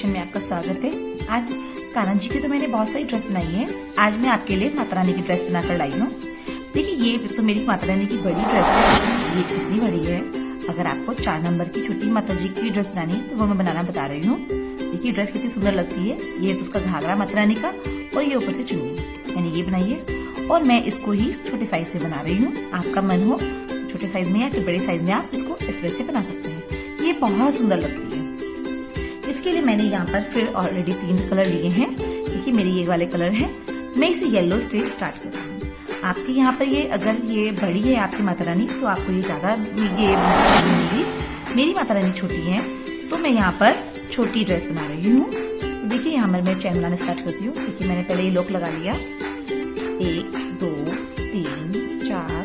Creation में आपका स्वागत है। आज कान्हा जी की तो मैंने बहुत सारी ड्रेस बनाई है। आज मैं आपके लिए माता रानी की ड्रेस बनाकर लाई हूँ। देखिए ये तो मेरी माता रानी की बड़ी ड्रेस है। ये कितनी बड़ी है। अगर आपको 4 नंबर की छोटी माता जी की ड्रेस बनानी है तो वो मैं बनाना बता रही हूँ। देखिए ड्रेस कितनी सुंदर लगती है। ये तो उसका घाघरा माता रानी का और ये ऊपर से चुन्नी मैंने ये बनाई है और मैं इसको ही छोटे साइज से बना रही हूँ। आपका मन हो छोटे साइज में या फिर बड़े साइज में आप इसको इस तरह से बना सकते हैं। ये बहुत सुंदर लगती है। इसके लिए मैंने यहाँ पर फिर ऑलरेडी 3 कलर लिए हैं। देखिए मेरे ये वाले कलर हैं। मैं इसे येलो से स्टार्ट कर रही हूँ। आपके यहाँ पर ये अगर ये बड़ी है आपकी माता रानी तो आपको ये ज्यादा ये मिलेगी। मेरी माता रानी छोटी है तो मैं यहाँ पर छोटी ड्रेस बना रही हूँ। तो देखिए यहाँ पर मैं चैन बनाना स्टार्ट करती हूँ। देखिए मैंने पहले ये लॉक लगा लिया। 1 2 3 4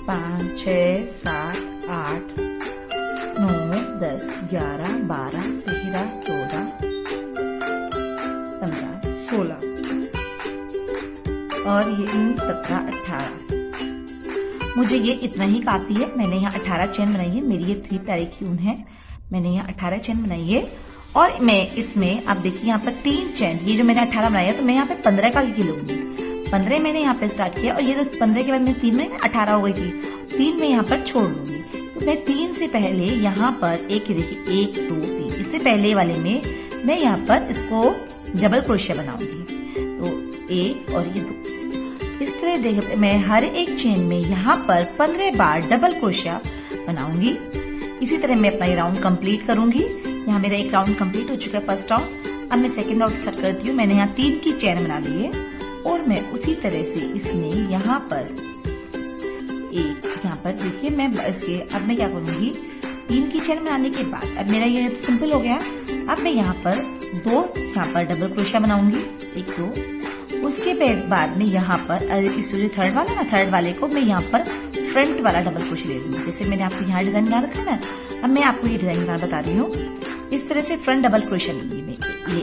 5 6 7 8 9 10 11 12 13 14 15 16 और ये 17 18। मुझे ये इतना ही काफी है। मैंने यहाँ 18 चेन बनाई है। मेरी ये 3 प्यारी क्यून है। मैंने यहाँ 18 चेन बनाई है और मैं इसमें आप देखिए यहाँ पर 3 चेन, ये जो मैंने 18 बनाया तो मैं यहाँ पे 15 का ही लूंगी। 15 मैंने यहाँ पे स्टार्ट किया और ये जो 15 के बाद में 3 में 18 हो गई थी। 3 में यहाँ पर छोड़ लूंगी। तो मैं 3 से पहले यहाँ पर एक देखिए 1 2 3 इससे पहले वाले में मैं यहाँ पर इसको डबल क्रोशिया बनाऊंगी। तो 1 और ये 2 इस तरह देख मैं हर एक चेन में यहाँ पर 15 बार डबल क्रोशिया बनाऊंगी। इसी तरह मैं अपना ये राउंड कंप्लीट करूंगी। यहाँ मेरा एक राउंड कंप्लीट हो चुका है फर्स्ट राउंड। अब मैं सेकंड राउंड स्टार्ट करती हूँ। मैंने यहाँ 3 की चेन बना ली है और मैं उसी तरह से इसमें यहाँ पर यहाँ पर देखिए मैं इसके अब मैं क्या करूंगी 3 की चेन बनाने के बाद अब मेरा ये सिंपल हो गया। अब मैं यहाँ पर 2 यहाँ पर डबल क्रोशिया बनाऊंगी 1 2। उसके बाद में यहाँ पर इस जो थर्ड वाला ना थर्ड वाले को मैं यहाँ पर फ्रंट वाला डबल क्रोशिया ले लूंगी। जैसे मैंने आपको यहाँ डिजाइन बना रखा है ना, अब मैं आपको ये डिजाइन बना बता रही हूँ। इस तरह से फ्रंट डबल क्रोशिया लूंगी मैं ये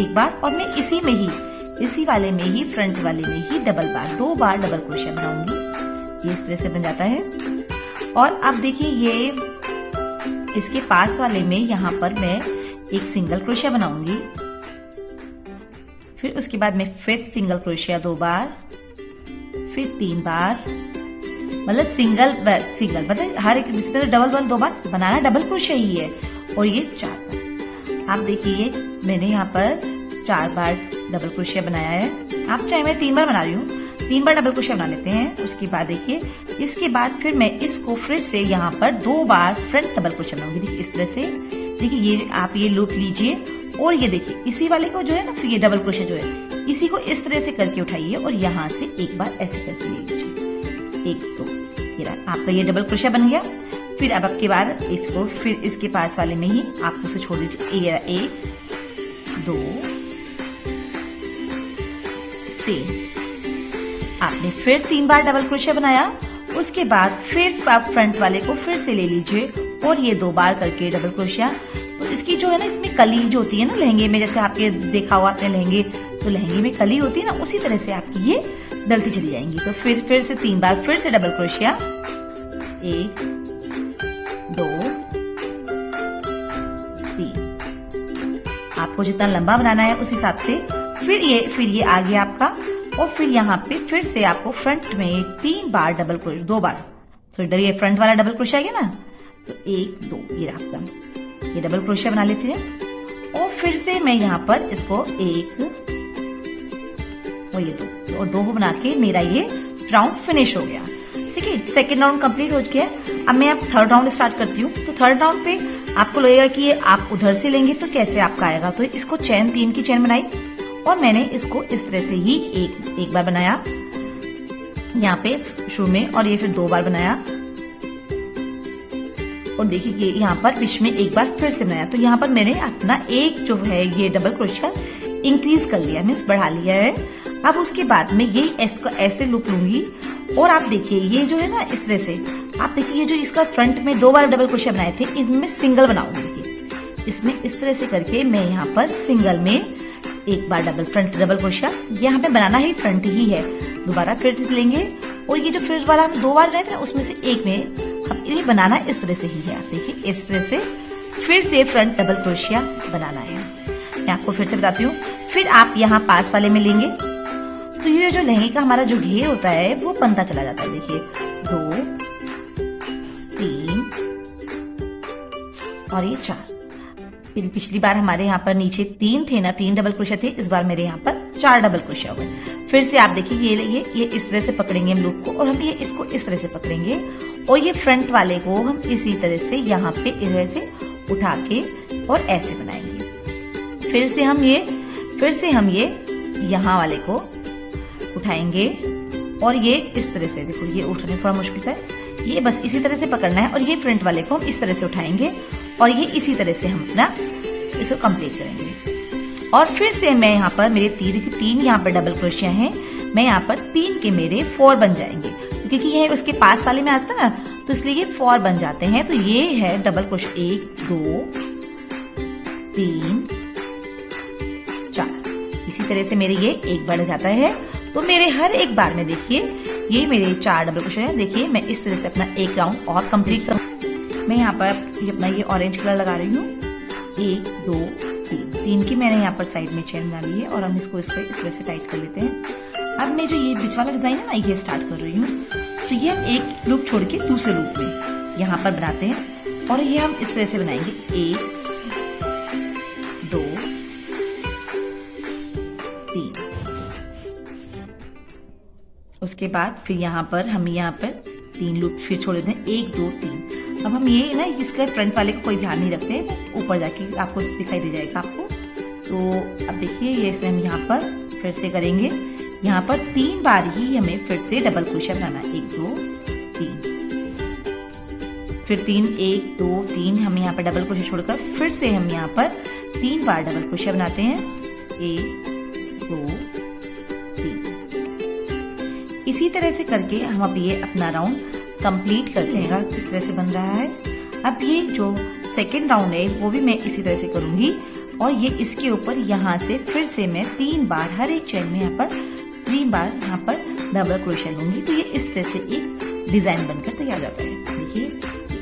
एक बार और मैं इसी वाले में ही फ्रंट वाले में ही 2 बार डबल क्रोशिया बनाऊंगी। ये इस तरह से बन जाता है। और अब देखिए ये इसके पास वाले में यहाँ पर मैं एक सिंगल क्रोशिया बनाऊंगी। फिर उसके बाद मैं फिर सिंगल क्रोशिया 2 बार, फिर 3 बार, मतलब सिंगल मतलब हर एक इसमें डबल 2 बार बनाना डबल क्रोशिया ही है। और ये 4 बार आप देखिए मैंने यहाँ पर 4 बार डबल क्रोशिया बनाया है। आप चाहे मैं 3 बार बना रही हूँ, 3 बार डबल क्रोशिया बना लेते हैं। उसके बाद देखिए इसके बाद फिर मैं इसको फिर से यहाँ पर 2 बार फ्रंट डबल क्रोशिया बनाऊंगी। देखिए इस तरह से देखिए ये आप ये लूप लीजिए और ये देखिए इसी वाले को जो है ना फिर ये डबल क्रोशिया जो है इसी को इस तरह से करके उठाइए और यहाँ से एक बार ऐसे करके ले लीजिए 1 2। ये आपका ये डबल क्रोशिया बन गया। फिर अब आपके बाद इसको फिर इसके पास वाले में ही आप उसे छोड़ दीजिए 1 2 3। आपने फिर 3 बार डबल क्रोशिया बनाया। उसके बाद फिर आप फ्रंट वाले को फिर से ले लीजिए और ये 2 बार करके डबल क्रोशिया। तो इसकी जो है ना इसमें कली जो होती है ना लहंगे में, जैसे आपके देखा हुआ आपने लहंगे तो लहंगे में कली होती है ना, उसी तरह से आपकी ये डलती चली जाएंगी। तो फिर से 3 बार फिर से डबल क्रोशिया 1 2 3। आपको जितना लंबा बनाना है उस हिसाब से फिर ये आ गया आपका। और फिर यहाँ पे फिर से आपको फ्रंट में 3 बार डबल क्रोशिया 2 बार तो ये फ्रंट वाला डबल क्रोशिया गया ना, तो 1 2 ये आपका ये डबल क्रोशिया बना लेते हैं। और फिर से मैं यहाँ पर इसको 1 और ये 2 और 2 बना के मेरा ये राउंड फिनिश हो गया। ठीक है, सेकेंड राउंड कंप्लीट हो गया। अब मैं अब थर्ड राउंड स्टार्ट करती हूँ। तो थर्ड राउंड पे आपको लगेगा कि आप उधर से लेंगे तो कैसे आपका आएगा। तो इसको 3 की चेन बनाई और मैंने इसको इस तरह से ही एक बार बनाया यहाँ पे शुरू में और ये फिर 2 बार बनाया। और देखिए ये यहाँ पर बीच में एक बार फिर से बनाया। तो यहाँ पर मैंने अपना एक जो है ये डबल क्रोशिया इंक्रीज कर लिया, मीन्स बढ़ा लिया है। अब उसके बाद में ये इसको ऐसे लूप लूंगी और आप देखिए ये जो है ना इस तरह से आप देखिए ये जो इसका फ्रंट में 2 बार डबल क्रोशिया बनाए थे इसमें सिंगल बनाऊंगी। देखिए इसमें इस तरह से करके मैं यहाँ पर सिंगल में 1 बार फ्रंट डबल क्रोशिया यहाँ पे बनाना ही फ्रंट ही है। दोबारा फिर से लेंगे और ये जो फ्रिज वाला हम 2 बार गए थे उसमें से एक में अब ये बनाना इस तरह से ही है। आप देखिए इस तरह से फिर से फ्रंट डबल क्रोशिया बनाना है। मैं आपको फिर से बताती हूँ। फिर आप यहाँ पास वाले में लेंगे तो ये जो लहंगे का हमारा जो घेर होता है वो बनता चला जाता है। देखिए 2 3 और ये 4। पिछली बार हमारे यहाँ पर नीचे 3 थे ना, 3 डबल क्रोशिया थे, इस बार मेरे यहाँ पर 4 डबल क्रोशिया हुए। फिर से आप देखिए ये इस तरह से पकड़ेंगे हम लूप को और हम ये इसको इस तरह से पकड़ेंगे और ये फ्रंट वाले को हम इसी तरह से यहाँ पे इस तरह से उठा के और ऐसे बनाएंगे। फिर से हम ये यहाँ वाले को उठाएंगे और ये इस तरह से, देखो ये उठाने थोड़ा मुश्किल है, ये बस इसी तरह से पकड़ना है और ये फ्रंट वाले को हम इस तरह से उठाएंगे और ये इसी तरह से हम अपना इसको कंप्लीट करेंगे। और फिर से मैं यहाँ पर मेरे 3 यहाँ पर डबल क्रोशिया हैं, मैं यहाँ पर 3 के मेरे 4 बन जाएंगे क्योंकि ये उसके पास वाले में आता है ना, तो इसलिए ये 4 बन जाते हैं। तो ये है डबल क्रोशिया 1 2 3 4। इसी तरह से मेरे ये एक बढ़ जाता है। तो मेरे हर एक बार में देखिए ये मेरे 4 डबल क्रोशिया है। देखिए मैं इस तरह से अपना एक राउंड और कंप्लीट करूँ। मैं यहाँ पर अपना ये ऑरेंज कलर लगा रही हूँ। 1 2 3 की मैंने यहाँ पर साइड में चेन बना ली है और हम इसको इस तरह से टाइट कर लेते हैं। अब मैं जो ये बीच वाला डिजाइन है ना, ये स्टार्ट कर रही हूँ। तो ये हम एक लूप छोड़ के दूसरे लूप में यहाँ पर बनाते हैं और ये हम इस तरह से बनाएंगे 1 2 3। उसके बाद फिर यहाँ पर 3 लूप फिर छोड़ देते हैं 1 2 3। अब हम ये ना इसके फ्रंट वाले को कोई ध्यान नहीं रखते, ऊपर जाके आपको दिखाई दे जाएगा आपको। तो अब देखिए ये इसमें हम यहाँ पर फिर से करेंगे। यहाँ पर 3 बार ही हमें फिर से डबल क्रोशिया बनाना है। 1 2 3 फिर 3 1 2 3 हम यहाँ पर डबल क्रोशिया छोड़कर फिर से हम यहाँ पर 3 बार डबल क्रोशिया बनाते हैं। 1 2 3। इसी तरह से करके हम अब ये अपना राउंड कंप्लीट कर लेगा। किस तरह से बन रहा है। अब ये जो सेकेंड राउंड है वो भी मैं इसी तरह से करूंगी और ये इसके ऊपर यहाँ से फिर से मैं 3 बार हर एक चेन में यहाँ पर 3 बार यहाँ पर डबल क्रोशिया लूंगी। तो ये इस तरह से एक डिजाइन बनकर तैयार जाता है। देखिए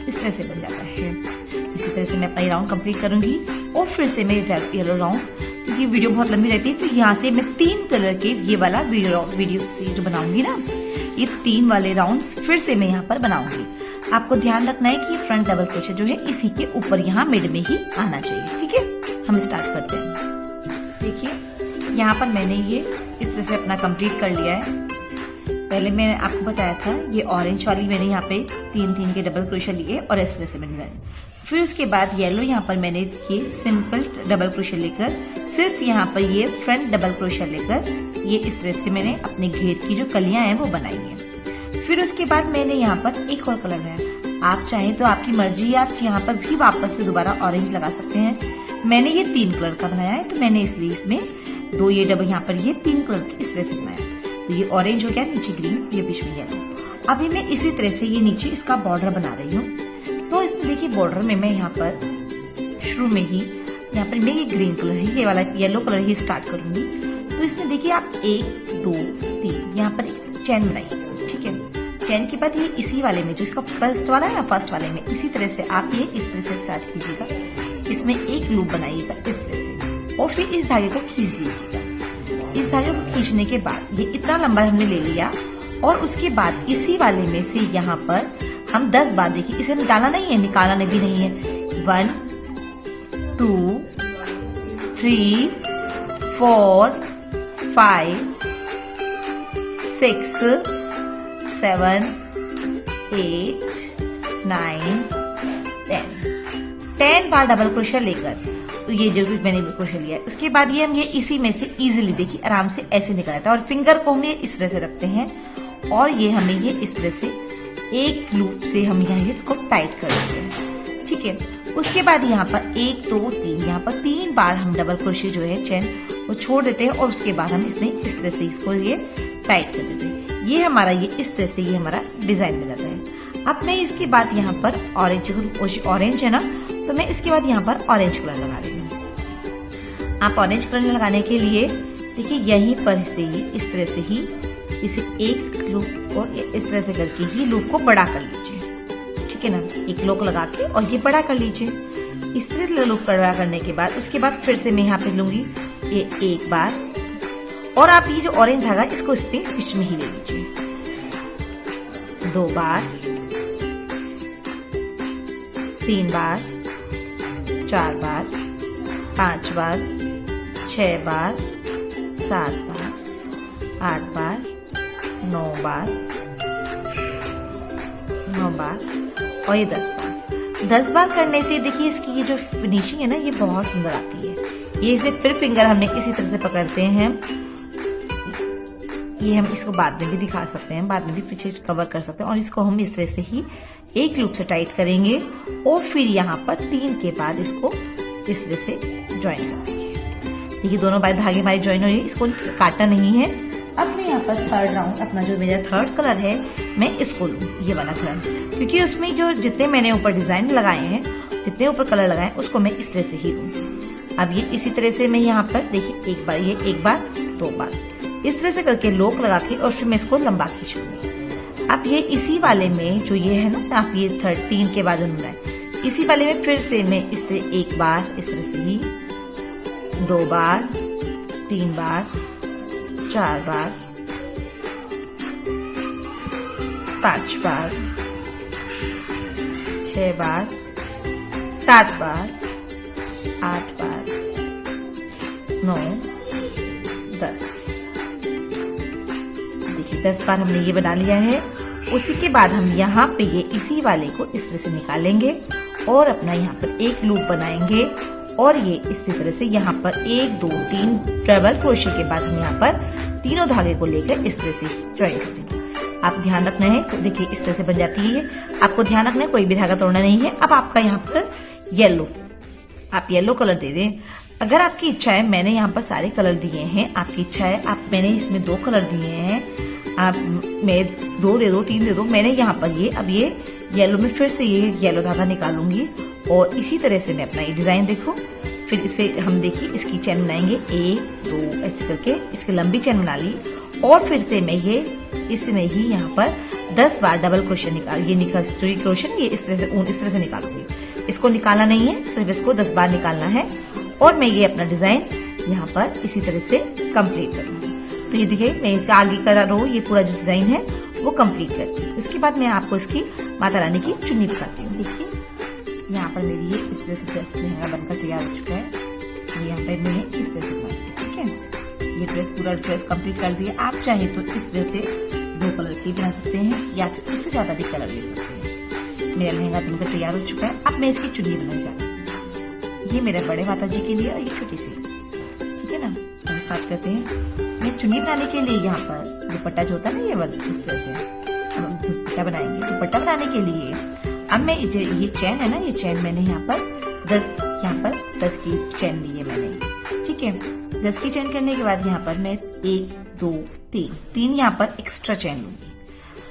इस तरह से बन जाता है। इसी तरह से मैं अपना राउंड कंप्लीट करूंगी और फिर से मैं येलो राउंड, क्योंकि वीडियो बहुत लंबी रहती है, तो यहाँ से मैं 3 कलर के ये वाला वीडियो से जो बनाऊंगी ना, ये 3 वाले राउंड्स फिर से मैं यहाँ पर बनाऊंगी। आपको ध्यान रखना है कि फ्रंट डबल क्रोशिया जो है इसी के ऊपर यहाँ मिड में ही आना चाहिए। ठीक है, हम स्टार्ट करते हैं। देखिए यहाँ पर मैंने ये इस तरह से अपना कंप्लीट कर लिया है। पहले मैंने आपको बताया था ये ऑरेंज वाली मैंने यहाँ पे 3 के डबल क्रोशिया लिए और इस तरह से मैंने लगाए। फिर उसके बाद येलो यहाँ पर मैंने ये सिंपल डबल क्रोशिया लेकर सिर्फ यहाँ पर ये फ्रंट डबल क्रोशिया लेकर ये इस तरह से मैंने अपने घेर की जो कलियां हैं वो बनाई है। फिर उसके बाद मैंने यहाँ पर एक और कलर है, आप चाहें तो आपकी मर्जी, आप यहाँ पर भी वापस से दोबारा ऑरेंज लगा सकते हैं। मैंने ये 3 कलर का बनाया है, तो मैंने इसलिए इसमें 2 ये डबल यहाँ पर ये 3 कलर की इस तरह से बनाया। तो ये ऑरेंज हो गया, नीचे ग्रीन, ये बीच में येलो। अभी मैं इसी तरह से ये नीचे इसका बॉर्डर बना रही हूँ। तो इसमें देखिए बॉर्डर में मैं यहाँ पर शुरू में ही यहाँ पर मैं ये ग्रीन कलर है, ये वाला येलो कलर ही स्टार्ट करूंगी। तो इसमें देखिए आप 1 2 3 यहाँ पर एक चैन बनाइए। ठीक है, चैन के बाद ये इसी वाले में जो इसका फर्स्ट वाला है ना, फर्स्ट वाले में इसी तरह से आप ये इस तरह से स्टार्ट कीजिएगा। इसमें एक लूप बनाइएगा इस तरह से और फिर इस धागे को खींच लीजिएगा। इस धागे को खींचने के बाद ये इतना लंबा हमने ले लिया और उसके बाद इसी वाले में से यहाँ पर हम 10 बार, देखिए इसे निकालना नहीं है, निकालना भी नहीं है। 1 2 3 4 5 6 7 8 9 10 बार डबल क्रोशिया लेकर, तो ये जो मैंने क्रोशिया लिया है उसके बाद ये हम ये इसी में से इजीली देखिए आराम से ऐसे निकल आता है। और फिंगर को हम ये इस तरह से रखते हैं और ये हमें ये इस तरह से एक लूप से हम यहाँ इसको टाइट कर देते हैं। ठीक है, उसके बाद यहाँ पर 1 2 3 यहाँ पर 3 बार हम डबल क्रोशिया जो है चेन वो छोड़ देते हैं और उसके बाद हम इसमें इस तरह से इसको ये टाइट कर देते हैं। ये हमारा ये इस तरह से ये हमारा डिजाइन बन जाता है। अब मैं इसके बाद यहाँ पर ऑरेंज है ना, तो मैं इसके बाद यहाँ पर ऑरेंज कलर लगा रही हूँ। आप ऑरेंज कलर लगाने के लिए देखिए यहीं पर से ही इस तरह से ही इसे एक लूप और इस तरह से करके ही लूप को बड़ा कर लीजिए। ठीक है ना, एक लूप लगा के और ये बड़ा कर लीजिए। इस तरह से लूप कड़वा करने के बाद उसके बाद फिर से मैं यहाँ पे लूंगी ये एक बार, और आप ये जो ऑरेंज धागा इसको इस पे बीच में ही ले लीजिए, 2 बार, 3 बार, 4 बार, 5 बार, 6 बार, 7 बार, 8 बार, 9 बार, 9 बार और ये 10 बार। 10 बार करने से देखिए इसकी ये जो फिनिशिंग है ना ये बहुत सुंदर आती है। ये इसे फिर फिंगर हमने इसी तरह से पकड़ते हैं, ये हम इसको बाद में भी दिखा सकते हैं, बाद में भी पीछे कवर कर सकते हैं, और इसको हम इस तरह से ही एक लूप से टाइट करेंगे और फिर यहाँ पर 3 के बाद इसको इस तरह से ज्वाइन करेंगे। देखिए दोनों बार धागे हमारे ज्वाइन हो रही है, इसको काटना नहीं है। अब मैं यहाँ पर थर्ड राउंड अपना जो मेरा थर्ड कलर है मैं इसको लूँ, ये वाला कलर, क्योंकि उसमें जो जितने मैंने ऊपर डिजाइन लगाए हैं, जितने ऊपर कलर लगाए हैं उसको मैं इस तरह से ही लूँ। अब ये इसी तरह से मैं यहाँ पर देखिए एक बार, ये एक बार, 2 बार, इस तरह से करके लोक लगा के और फिर मैं इसको लंबा खींचूंगी। अब ये इसी वाले में जो ये है ना, आप ये 3 के बाद बनाए, इसी वाले में फिर से मैं इससे एक बार इस तरह से ही, 2 बार, 3 बार, 4 बार, 5 बार, 6 बार, 7 बार, 8 बार, 9, 10। देखिए 10 बार हमने ये बना लिया है। उसी के बाद हम यहाँ पे ये इसी वाले को इस तरह से निकालेंगे और अपना यहाँ पर एक लूप बनाएंगे, और ये इसी तरह से यहाँ पर 1 2 3 ट्रेबल क्रोशे के बाद हम यहाँ पर तीनों धागे को लेकर इस तरह से ज्वाइन करेंगे। आप ध्यान रखना है, तो देखिए इस तरह से बन जाती है। आपको ध्यान रखना है कोई भी धागा तोड़ना नहीं है। अब आपका यहाँ पर येलो, आप येलो कलर दे दें अगर आपकी इच्छा है। मैंने यहाँ पर सारे कलर दिए हैं, आपकी इच्छा है, आप मैंने इसमें 2 कलर दिए हैं, आप मैं 2 दे दो, 3 दे दो। मैंने यहाँ पर ये अब ये येलो में फिर से ये येलो धागा निकालूंगी और इसी तरह से मैं अपना ये डिजाइन देखो, फिर इसे हम देखिए इसकी चैन बनाएंगे 1 2 ऐसे करके इसकी लंबी चैन बना ली, और फिर से मैं ये इसमें ही यहाँ पर 10 बार डबल क्रोशे स्टोरी क्रोशे ये इस तरह से निकालूंगी। इसको निकालना नहीं है, सिर्फ इसको 10 बार निकालना है, और मैं ये अपना डिजाइन यहाँ पर इसी तरह से कंप्लीट करूंगी। तो ये देखिए मैं इसका आगे का रो ये पूरा जो डिजाइन है वो कंप्लीट करती हूँ। इसके बाद मैं आपको इसकी माता रानी की चुन्नी दिखाती हूँ। देखिए यहाँ पर मेरी ये इस तरह से ड्रेस लहंगा बनकर तैयार हो चुका है। ये यहाँ पर मैंने इस तरह से बनाई, ठीक है। ये पूरा ड्रेस कंप्लीट कर दिया। आप चाहे तो इस तरह से 2 कलर की बना सकते हैं या फिर उससे ज्यादा भी कलर ले सकते हैं। मेरा लहंगा बनकर तैयार हो चुका है। अब मैं इसकी चुन्नी बनाई जाती हूँ। ये मेरे बड़े माता जी के लिए और ये छोटी सी, ठीक है ना। तो स्टार्ट करते हैं। मैं चुन्नी बनाने के लिए यहाँ पर दुपट्टा जो होता है ना ये वाला, इस तरह से हम दुपट्टा बनाएंगे। दुपट्टा बनाने के लिए अब मैं ये चैन है ना, ये चैन मैंने यहाँ पर 10 की चैन ली है मैंने, ठीक है। 10 की चैन करने के बाद यहाँ पर मैं 1 2 3 यहाँ पर एक्स्ट्रा चैन लूंगी।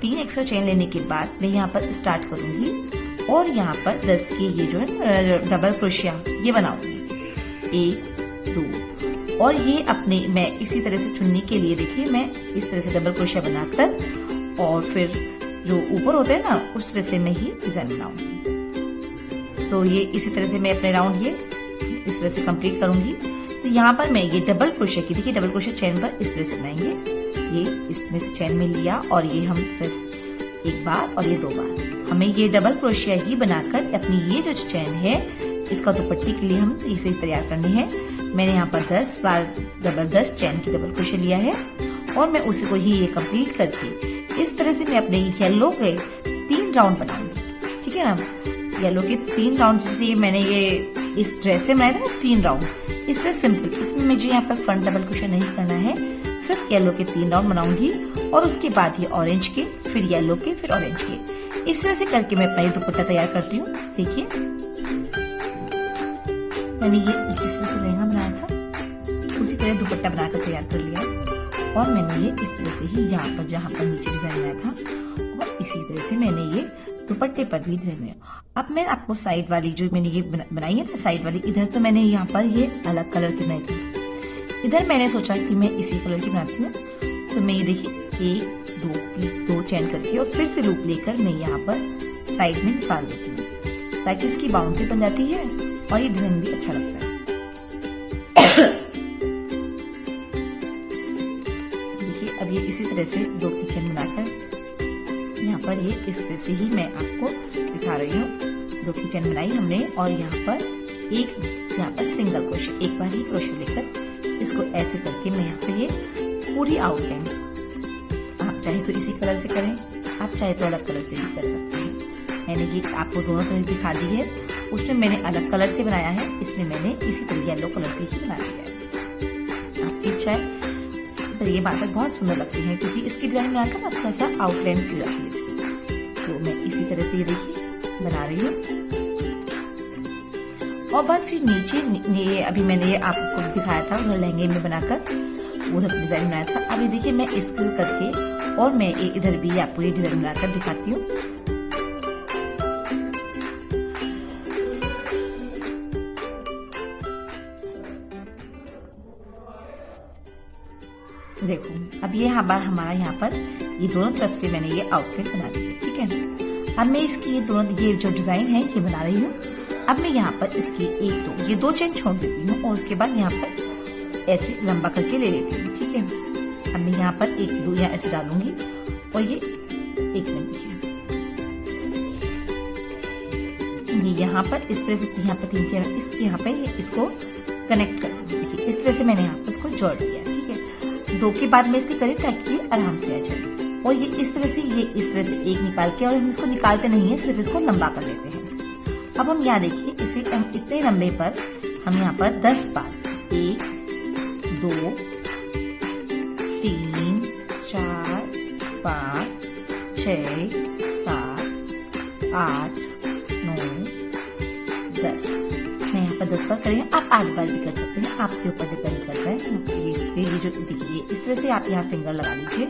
3 एक्स्ट्रा चैन लेने के बाद मैं यहाँ पर स्टार्ट करूंगी और यहाँ पर 10 की ये जो है डबल क्रोशिया ये बनाऊंगी 1 2, और ये अपने मैं इसी तरह से चुन्नी के लिए देखिए मैं इस तरह से डबल क्रोशिया बनाकर और फिर जो ऊपर होते हैं ना उस तरह से मैं ही डिजाइन बनाऊंगी। तो ये इसी तरह से मैं अपने राउंड ये इस तरह से कंप्लीट करूंगी। तो यहाँ पर मैं ये डबल क्रोशिया की देखिए डबल क्रोशिया चैन पर इस तरह से बनाएंगे। ये इसमें से चैन में लिया और ये हम फर्स्ट 1 बार और ये 2 बार हमें ये डबल क्रोशिया ही बनाकर अपनी ये जो चैन है इसका दुपट्टे के लिए हम इसे तैयार करनी है। मैंने यहाँ पर 10 बार 10 चैन की डबल क्रोशिया लिया है और मैं उसी को ही ये कंप्लीट करके इस तरह से मैं अपने येलो के 3 राउंड बनाऊंगी, ठीक है ना। येलो के 3 राउंड जैसे मैंने ये इस ड्रेस से बनाया था 3 राउंड, इससे सिंपल। इसमें मुझे यहाँ पर फ्रंट डबल क्रोशिया नहीं करना है, सिर्फ येलो के 3 राउंड बनाऊंगी और उसके बाद ये ऑरेंज के, फिर येलो के, फिर ऑरेंज के। इस तरह से करके मैं अपना ये दुपट्टा तैयार करती हूँ। देखिए मैंने ये जिस तरह से लहंगा बनाया था उसी तरह दुपट्टा बनाकर तैयार कर लिया और मैंने ये इस तरह से ही यहाँ पर जहाँ पर नीचे डिजाइन बनाया था और इसी तरह से मैंने ये दुपट्टे पर भी डिजाइन बनाया। अब मैं आपको साइड वाली जो मैंने ये बनाई है ना साइड वाली, इधर तो मैंने यहाँ पर ये अलग कलर की बनाई थी, इधर मैंने सोचा कि मैं इसी कलर की बनाती हूँ। तो मैं ये देखिए 1 2 चैन करके और फिर से लूप लेकर मैं यहाँ पर साइड में निकाल देती हूँ ताकि इसकी बाउंड्री बन जाती है और ये डिजाइन भी अच्छा लगता है। देखिए अब ये इसी तरह से 2 की चेन बनाकर यहाँ पर ये इस तरह से ही मैं आपको दिखा रही हूँ। 2 की चेन बनाई हमने और यहाँ पर सिंगल क्रोशे, एक बार ही क्रोशे लेकर इसको ऐसे करके मैं यहाँ पे ये पूरी आउटलाइन, आप चाहे तो इसी कलर से करें, आप चाहे तो अलग कलर से भी कर सकते हैं। मैंने ये आपको दोनों तरह दिखा दी है। उसमें मैंने अलग कलर से बनाया है, इसमें मैंने इसी तरह येलो कलर से ही बना दिया है। आपकी इच्छा है पर ये बातें बहुत सुंदर लगती हैं क्योंकि इसकी डिजाइन में आकर थोड़ा सा आउटलाइन सी रहती है इसकी। तो मैं इसी तरह से ये देखिए बना रही हूँ। और बाद फिर नीचे ये अभी मैंने ये आपको दिखाया था उधर लहंगे में बनाकर उधर डिजाइन बनाया था। अभी देखिए मैं इसको करके और मैं इधर भी आपको ये डिजाइन बनाकर दिखाती हूँ। देखो अब ये हमारा यहाँ पर ये दोनों तरफ से मैंने ये आउटफिट बना दी है, ठीक है। अब मैं इसकी ये जो डिजाइन है ये बना रही हूँ। अब मैं यहाँ पर इसकी ये 2 चेन छोड़ देती हूँ और उसके बाद यहाँ पर ऐसे लंबा करके ले लेती हूँ, ठीक है। अब मैं यहाँ पर 1 2 यहाँ ऐसे डालूंगी और ये 1 मिनट ये यहाँ पर इस तरह से यहाँ पर 3 के यहाँ पे इसको कनेक्ट कर दूंगी। देखिए इस तरह से मैंने यहाँ पर इसको जोड़ दिया, ठीक है। 2 के बाद में इसकी करें ताकि ये आराम से आ जाए। और ये इस तरह से एक निकाल के, और हम इसको निकालते नहीं है, सिर्फ इसको लंबा कर लेते हैं। अब हम यहाँ देखिए इसे इतने लंबे पर हम यहाँ पर 10 बार 1 2 3 4 5 6 7 8 9 10 मैं यहाँ पर 10 बार करेंगे। आप 8 बार भी कर सकते हैं, आपके ऊपर डिपेंड करता है। ये जो देखिए इस तरह से आप यहाँ फिंगर लगा लीजिए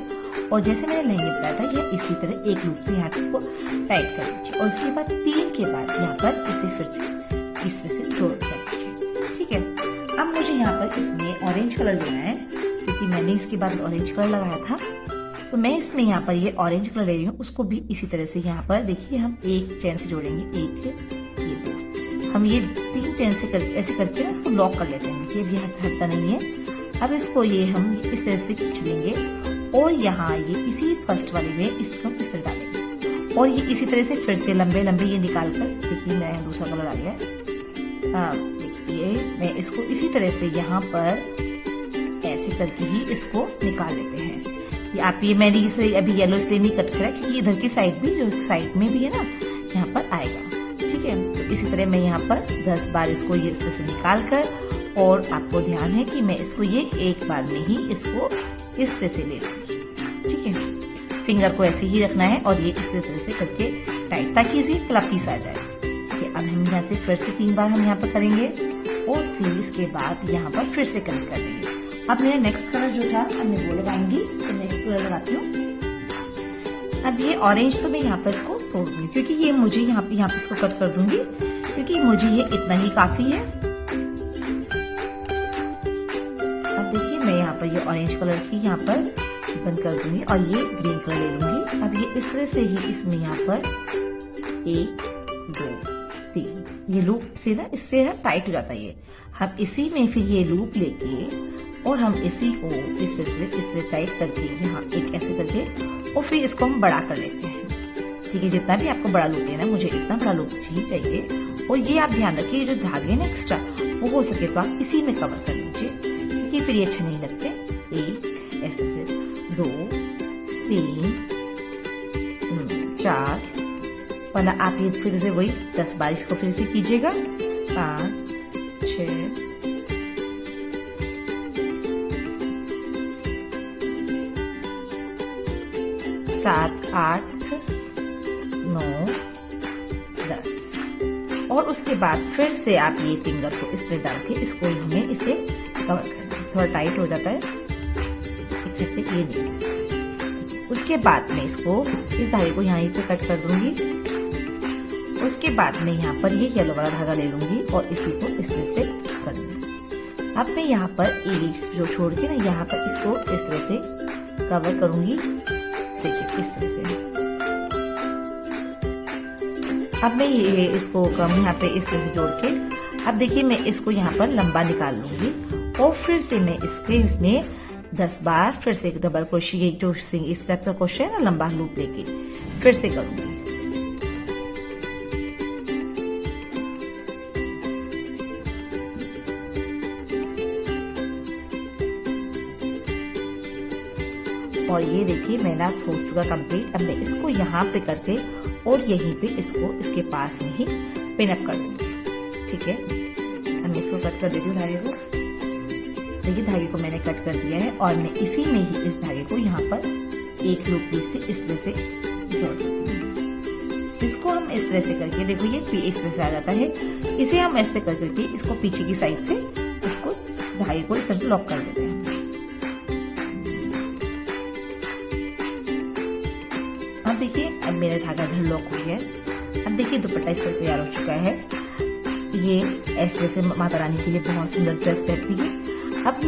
और जैसे मैंने लहंगे बताया था ये इसी तरह एक लूप से यहाँ को टाइट कर लीजिए और उसके बाद 3 के बाद यहाँ पर इसे फिर से इस तरह से जोड़ कर लीजिए, ठीक है। अब मुझे यहाँ पर इसमें ऑरेंज कलर लेना है क्योंकि मैंने इसके बाद ऑरेंज कलर लगाया था, तो मैं इसमें यहाँ पर ये ऑरेंज कलर ले रही हूँ। उसको भी इसी तरह से यहाँ पर देखिए हम 1 चेन से जोड़ेंगे, 1 ये 2, हम ये 3 चेन से ऐसे करके ना इसको लॉक कर लेते हैं। ये भी हटता नहीं है। अब इसको ये हम इस तरह से खींच लेंगे और यहाँ ये इसी फर्स्ट वाले में इसको इस तरह डालेंगे और ये इसी तरह से फिर से लंबे लंबे ये निकाल कर, देखिए मैं दूसरा कलर आ गया है। देखिए मैं इसको इसी तरह से यहाँ पर ऐसे करके ही इसको निकाल लेते हैं। ये आप मैंने इसे अभी येलो इसलिए नहीं कट करा क्योंकि इधर की साइड भी, जो साइड में भी है ना, यहाँ पर आएगा, ठीक है। तो इसी तरह मैं यहाँ पर 10 बार इसको ये इस तरह से निकाल कर, और आपको ध्यान है कि मैं इसको ये एक बार में ही इसको इस तरह से ले लूंगी, ठीक है। फिंगर को ऐसे ही रखना है और ये इस तरह से करके टाइट, ताकि इसे फ्लफीस आ जाए, ठीक है। अब हम यहाँ से फिर से 3 बार हम यहाँ पर करेंगे और फिर इसके बाद यहाँ पर फिर से कनेक्ट कर देंगे। अब मेरा नेक्स्ट कलर जो था अब मैं वो लगाऊंगी, तो नेक्स्ट कलर लगाती हूँ। अब ये ऑरेंज तो मैं यहाँ पर इसको तोड़ दूंगी क्योंकि ये मुझे यहाँ पे इसको कट कर दूंगी क्योंकि मुझे ये इतना ही काफी है। अब देखिए मैं यहाँ पर ये ऑरेंज कलर की यहाँ पर बंद कर दूंगी और ये ग्रीन कलर ले लूंगी। अब ये इस तरह से ही इसमें यहाँ पर 1 2 3 ये लूप से ना, इससे ना टाइट हो जाता है ये। हम इसी में फिर ये लूप लेके और हम इसी को इस तरह टाइट करके यहाँ एक ऐसे करके और फिर इसको हम बड़ा कर लेते हैं, ठीक है। जितना भी आपको बड़ा लूप लेना, मुझे इतना बड़ा लूप ही चाहिए। और ये आप ध्यान रखिए जो धागे ना एक्स्ट्रा वो हो सके तो आप इसी में कवर कर लीजिए क्योंकि फिर ये अच्छे नहीं लगते। 1 ऐसे से 2 3 4 वाला आप ये फिर से वही 10 बार इसको फिर से कीजिएगा। 5 6 7 8 9 10 और उसके बाद फिर से आप ये फिंगर को इस तरह डाल के इसको हमें इसे कवर करना है। थोड़ा टाइट हो जाता है ये नहीं। उसके बाद मैं इसको इस धागे को यहाँ पे कट कर दूंगी। उसके बाद मैं यहाँ पर ये येलो वाला धागा ले लूंगी और इसी को इस तरह से कर दूंगी। अब मैं यहाँ पर एक जो छोड़ के ना यहाँ पर इसको इस तरह से कवर करूंगी, देखिए इस तरह से। अब मैं ये इसको कम यहाँ पे इस तरह से जोड़ के अब देखिए मैं इसको यहाँ पर लंबा निकाल लूंगी और फिर से मैं इसमें 10 बार फिर से एक डबल क्रोशिया, जो इस टाइप का क्रोशिया है ना, लंबा लूप लेके फिर से करूंगी। और ये देखिए मेरा हो चुका कंप्लीट। अब मैं इसको यहाँ पे करके और यहीं पे इसको इसके पास में ही पिन अप कर दूंगी। ठीक है, अब मैं इसको कट कर देती हूँ धागे को। देखिए धागे को मैंने कट कर दिया है और मैं इसी में ही इस धागे को यहाँ पर एक लूप से इस तरह से जोड़ देती हूँ। इसको हम इस तरह से करके, देखो ये इस तरह से आ जाता है। इसे हम ऐसे कर करके इसको पीछे की साइड से इसको धागे को इस तरह से लॉक कर देते हैं। अब देखिए अब मेरा धागा इधर लॉक हो गया है। अब देखिए दुपट्टा इस तरह तैयार हो चुका है। ये ऐसे ऐसे माता रानी के लिए बहुत सुंदर ड्रेस पहनती है। अब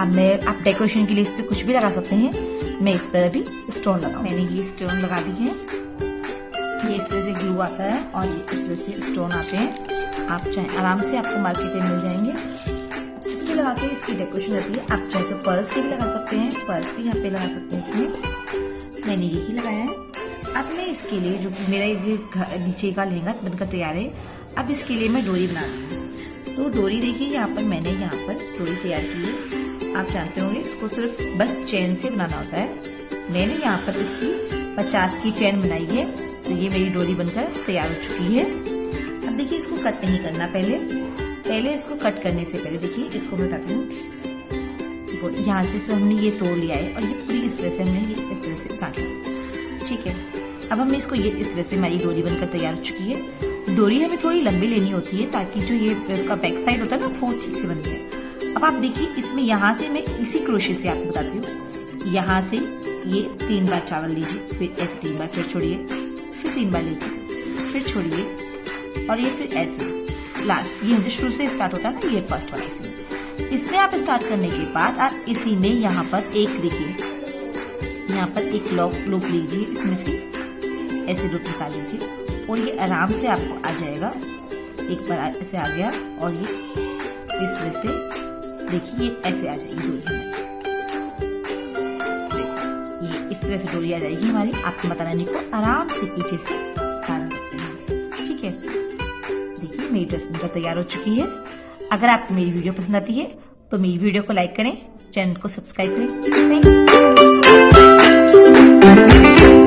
मैं आप डेकोरेशन के लिए इस पे कुछ भी लगा सकते हैं। मैं इस पर भी स्टोन लगा, मैंने ये स्टोन लगा दी है। ये इस तरह से ग्लू आता है और ये इस तरह से स्टोन आते हैं। आप चाहे आराम से आपको मार्केट में मिल जाएंगे। इसके लगा के इसकी डेकोरेशन रहती है। आप चाहे तो पर्स भी लगा सकते हैं, पर्स भी यहाँ पे लगा सकते हैं। इसमें मैंने यही लगाया है। अब मैं इसके लिए, जो कि मेरा ये नीचे का लहंगा बनकर तैयार है, अब इसके लिए मैं डोरी बना रही हूँ। तो डोरी देखिए यहाँ पर मैंने डोरी तैयार की है। आप जानते होंगे इसको सिर्फ बस चेन से बनाना होता है। मैंने यहाँ पर इसकी 50 की चेन बनाई है। तो ये मेरी डोरी बनकर तैयार हो चुकी है। अब देखिए इसको कट नहीं करना। पहले इसको कट करने से पहले देखिए इसको बताती हूँ। यहाँ से हमने ये तोड़ लिया है और ये पूरी इस तरह से हमने ये इस तरह से काटा। ठीक है, अब हमें इसको ये इस तरह से हमारी डोरी बनकर तैयार हो चुकी है। डोरी हमें थोड़ी लंबी लेनी होती है ताकि जो ये इसका बैक साइड होता है ना वो ठीक से बन जाए। अब आप देखिए इसमें यहाँ से मैं इसी क्रोशे से आपको बताती हूँ। यहाँ से ये 3 बार चावल लीजिए, फिर ऐसे 3 बार, फिर छोड़िए, फिर 3 बार लीजिए, फिर छोड़िए और ये फिर ऐसे लास्ट। ये जो शुरू से स्टार्ट होता है ना, ये फर्स्ट वाला इसमें आप स्टार्ट करने के बाद आप इसी में यहाँ पर एक देखिए, यहाँ पर एक लूप लीजिए, इसमें से ऐसे लूप निकाल लीजिए और ये आराम से आपको आ जाएगा। एक बार ऐसे आ गया और ये इस तरह से देखिए ये ऐसे आ जाएगी डोरी हमारी। ये इस तरह से डोरी आ जाएगी हमारी। आपको माता रानी को आराम से पीछे से डाल सकते हैं। ठीक है, देखिए मेरी ड्रेस बनकर तैयार हो चुकी है। अगर आपको मेरी वीडियो पसंद आती है तो मेरी वीडियो को लाइक करें, चैनल को सब्सक्राइब करें। Thank you.